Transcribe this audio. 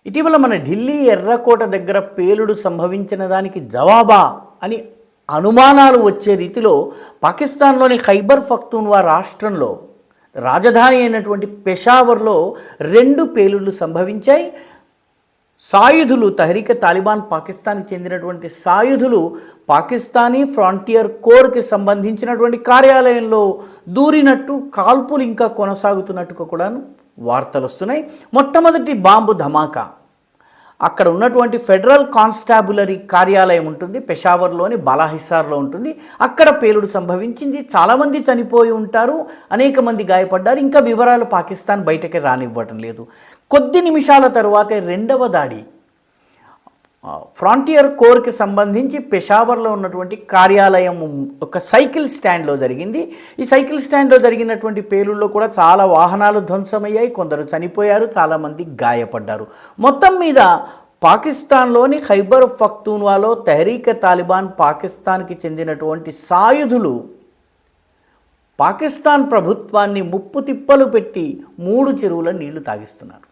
ఇటీవల మన ఢిల్లీ ఎర్రకోట దగ్గర పేలుడు సంభవించిన దానికి జవాబా అని అనుమానాలు వచ్చే రీతిలో పాకిస్తాన్లోని ఖైబర్ పఖ్తూన్వా రాష్ట్రంలో రాజధాని అయినటువంటి పెషావర్లో 2 పేలుళ్లు సంభవించాయి. సాయుధులు తహరీక్ తాలిబాన్ పాకిస్తాన్కి చెందినటువంటి సాయుధులు పాకిస్తానీ ఫ్రాంటియర్ కోర్కి సంబంధించినటువంటి కార్యాలయంలో దూరినట్టు, కాల్పులు ఇంకా కొనసాగుతున్నట్టుగా కూడా వార్తలు వస్తున్నాయి. మొట్టమొదటి బాంబు ధమాకా అక్కడ ఉన్నటువంటి ఫెడరల్ కానిస్టేబులరీ కార్యాలయం ఉంటుంది, పెషావర్లోని బాలాహిసార్లో ఉంటుంది. అక్కడ పేలుడు సంభవించింది. చాలామంది చనిపోయి ఉంటారు, అనేక మంది గాయపడ్డారు. ఇంకా వివరాలు పాకిస్తాన్ బయటకి రానివ్వటం లేదు. కొద్ది నిమిషాల తరువాతే 2వ దాడి ఫ్రాంటియర్ కోర్కి సంబంధించి పెషావర్లో ఉన్నటువంటి కార్యాలయం ఒక సైకిల్ స్టాండ్లో జరిగింది. ఈ సైకిల్ స్టాండ్లో జరిగినటువంటి పేలుల్లో కూడా చాలా వాహనాలు ధ్వంసమయ్యాయి, కొందరు చనిపోయారు, చాలామంది గాయపడ్డారు. మొత్తం మీద పాకిస్తాన్లోని ఖైబర్ పఖ్తూన్వాలో తెహరీక్ తాలిబాన్ పాకిస్తాన్కి చెందినటువంటి సాయుధులు పాకిస్తాన్ ప్రభుత్వాన్ని ముప్పు తిప్పలు పెట్టి 3 చెరువుల నీళ్లు తాగిస్తున్నారు.